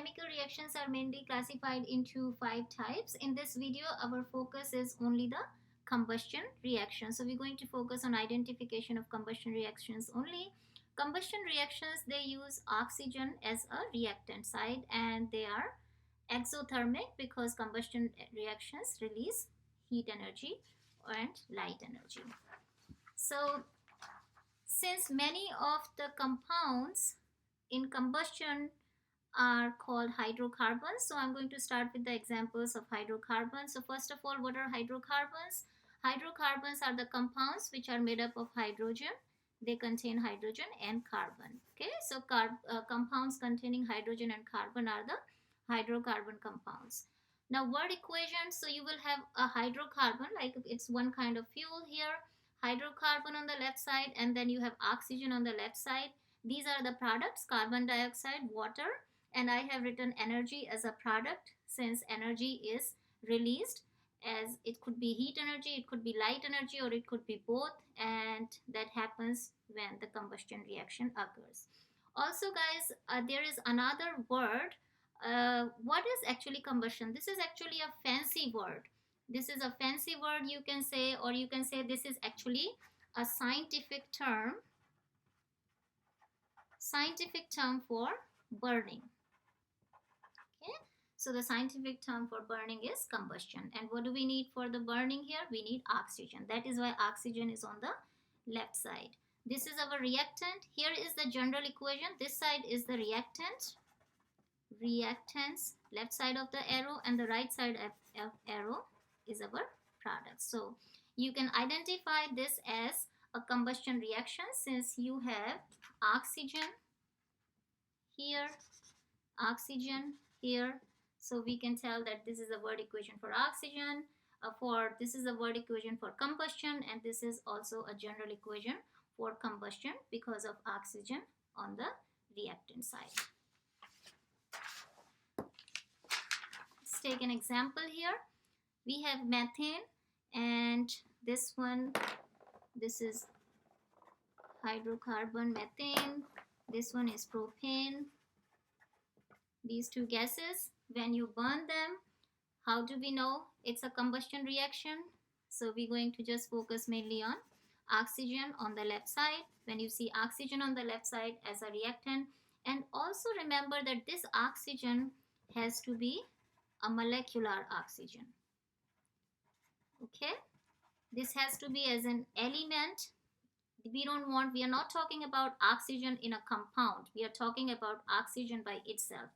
chemical reactions are mainly classified into 5 types. In this video, our focus is only the combustion reaction. So we're going to focus on identification of combustion reactions only. Combustion reactions, they use oxygen as a reactant side, and they are exothermic because combustion reactions release heat energy and light energy. So since many of the compounds in combustion are called hydrocarbons, so I'm going to start with the examples of hydrocarbons. So first of all, what are hydrocarbons? Hydrocarbons are the compounds which are made up of hydrogen. They contain hydrogen and carbon. Okay, so compounds containing hydrogen and carbon are the hydrocarbon compounds. Now word equation, so you will have a hydrocarbon, like it's one kind of fuel here, hydrocarbon on the left side, and then you have oxygen on the left side. These are the products: carbon dioxide, water, and I have written energy as a product since energy is released, as it could be heat energy, it could be light energy, or it could be both, and that happens when the combustion reaction occurs. Also guys, there is another word. What is actually combustion? This is actually a fancy word. This is a fancy word, you can say, or you can say this is actually a scientific term for burning. Okay, so the scientific term for burning is combustion. And what do we need for the burning here? We need oxygen. That is why oxygen is on the left side. This is our reactant. Here is the general equation. This side is the reactants, left side of the arrow, and the right side of arrow is our product. So you can identify this as a combustion reaction since you have oxygen here, oxygen here. So we can tell that this is a word equation for oxygen, this is a word equation for combustion, and this is also a general equation for combustion because of oxygen on the reactant side. Let's take an example here. We have methane, and this is hydrocarbon methane. This one is propane. These two gases, when you burn them, how do we know it's a combustion reaction? So we're going to just focus mainly on oxygen on the left side. When you see oxygen on the left side as a reactant, and also remember that this oxygen has to be a molecular oxygen. Okay, this has to be as an element. We are not talking about oxygen in a compound. We are talking about oxygen by itself.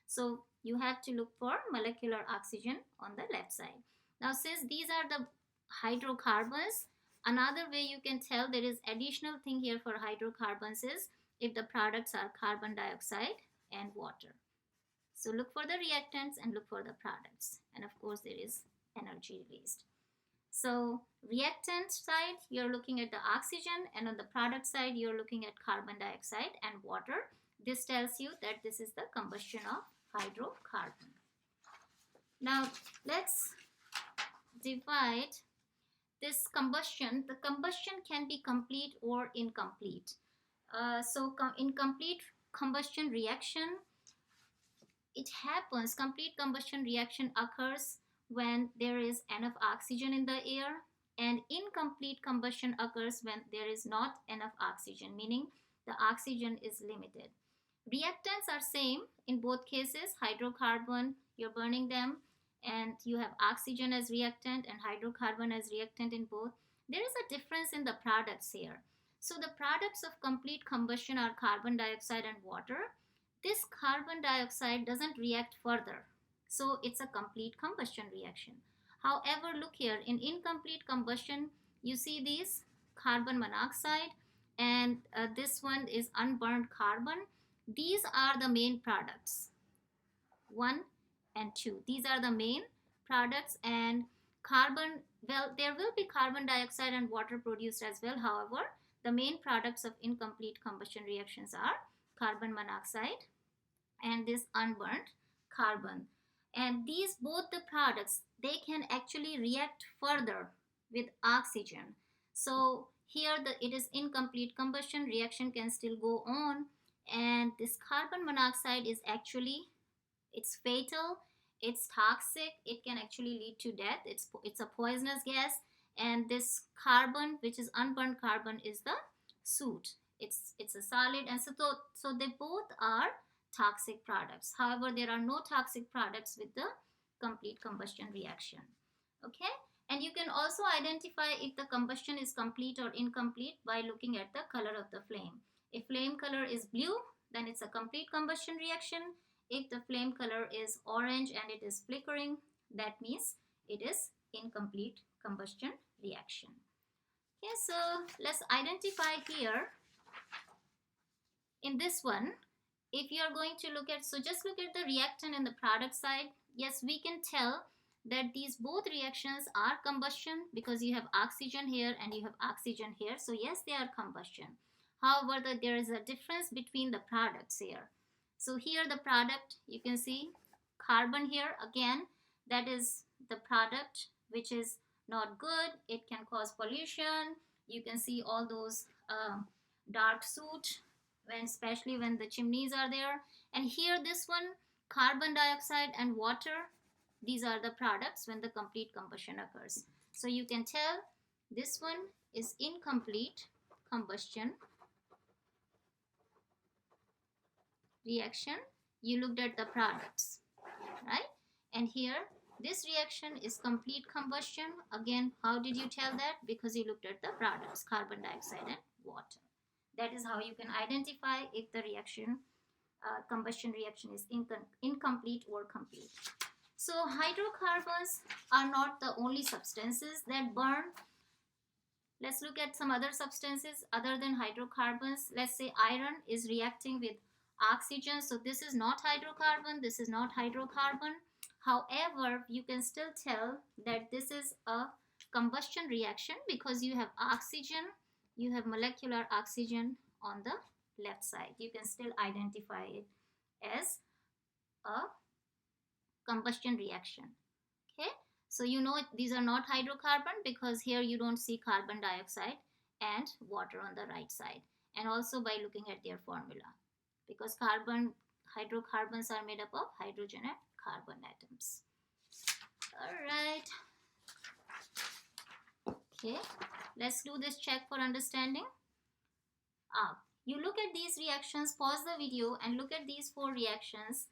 So you have to look for molecular oxygen on the left side. Now since these are the hydrocarbons, another way you can tell there is additional thing here for hydrocarbons is if the products are carbon dioxide and water. So look for the reactants and look for the products, and of course there is energy released. So reactant side, you're looking at the oxygen, and on the product side you're looking at carbon dioxide and water. This tells you that this is the combustion of hydrocarbon. Now let's divide this combustion. The combustion can be complete or incomplete. Incomplete combustion reaction, it happens, complete combustion reaction occurs when there is enough oxygen in the air, and incomplete combustion occurs when there is not enough oxygen, meaning the oxygen is limited. Reactants are same in both cases. Hydrocarbon, you're burning them, and you have oxygen as reactant and hydrocarbon as reactant in both. There is a difference in the products here. So the products of complete combustion are carbon dioxide and water. This carbon dioxide doesn't react further, so it's a complete combustion reaction. However, look here, in incomplete combustion, you see these carbon monoxide, and this one is unburned carbon. These are the main products, 1 and 2. These are the main products, and carbon, well, there will be carbon dioxide and water produced as well. However, the main products of incomplete combustion reactions are carbon monoxide and this unburned carbon. And these both the products, they can actually react further with oxygen. So here it is incomplete combustion, reaction can still go on, and this carbon monoxide is actually It's fatal, it's toxic, it can actually lead to death. It's a poisonous gas. And this carbon, which is unburned carbon, is the soot. It's a solid, and so they both are toxic products. However, there are no toxic products with the complete combustion reaction. Okay, and you can also identify if the combustion is complete or incomplete by looking at the color of the flame. If flame color is blue, then it's a complete combustion reaction. If the flame color is orange and it is flickering, that means it is incomplete combustion reaction. Okay, so let's identify here in this one. If you are going to look at, so just look at the reactant and the product side. Yes, we can tell that these both reactions are combustion because you have oxygen here and you have oxygen here. So yes, they are combustion. However, there is a difference between the products here. So here the product, you can see carbon here again, that is the product which is not good. It can cause pollution. You can see all those dark soot, especially when the chimneys are there. And here this one, carbon dioxide and water, these are the products when the complete combustion occurs. So you can tell this one is incomplete combustion reaction. You looked at the products, right? And here this reaction is complete combustion. Again, how did you tell that? Because you looked at the products, carbon dioxide and water. That is how you can identify if the reaction, combustion reaction is incomplete or complete. So hydrocarbons are not the only substances that burn. Let's look at some other substances other than hydrocarbons. Let's say iron is reacting with oxygen. So this is not hydrocarbon, this is not hydrocarbon. However, you can still tell that this is a combustion reaction because you have oxygen, you have molecular oxygen on the left side. You can still identify it as a combustion reaction. Okay, so you know these are not hydrocarbon because here you don't see carbon dioxide and water on the right side, and also by looking at their formula, because hydrocarbons are made up of hydrogen and carbon atoms. All right, okay, let's do this check for understanding. You look at these reactions, pause the video and look at these 4 reactions.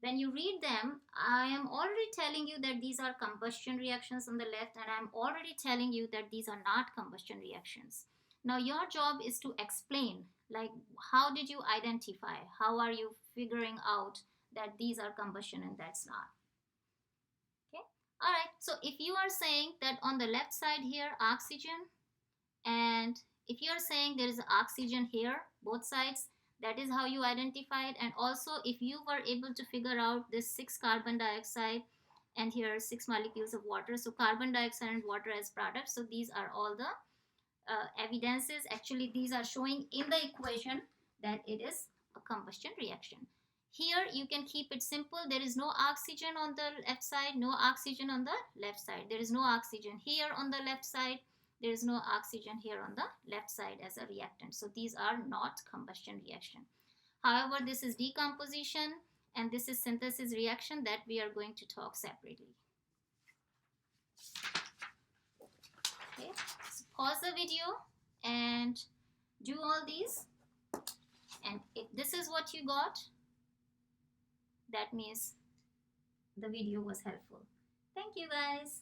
When you read them, I am already telling you that these are combustion reactions on the left, and I'm already telling you that these are not combustion reactions. Now your job is to explain, like, how did you identify? How are you figuring out that these are combustion and that's not? Okay. All right. So if you are saying that on the left side here, oxygen, and if you are saying there is oxygen here, both sides, that is how you identify it. And also if you were able to figure out this 6 carbon dioxide and here 6 molecules of water, so carbon dioxide and water as products, so these are all the evidences. Actually these are showing in the equation that it is a combustion reaction. Here you can keep it simple. There is no oxygen on the left side, no oxygen on the left side. There is no oxygen here on the left side. There is no oxygen here on the left side as a reactant. So these are not combustion reaction. However, this is decomposition and this is synthesis reaction that we are going to talk separately. Okay, so pause the video and do all these. And if this is what you got, that means the video was helpful. Thank you guys.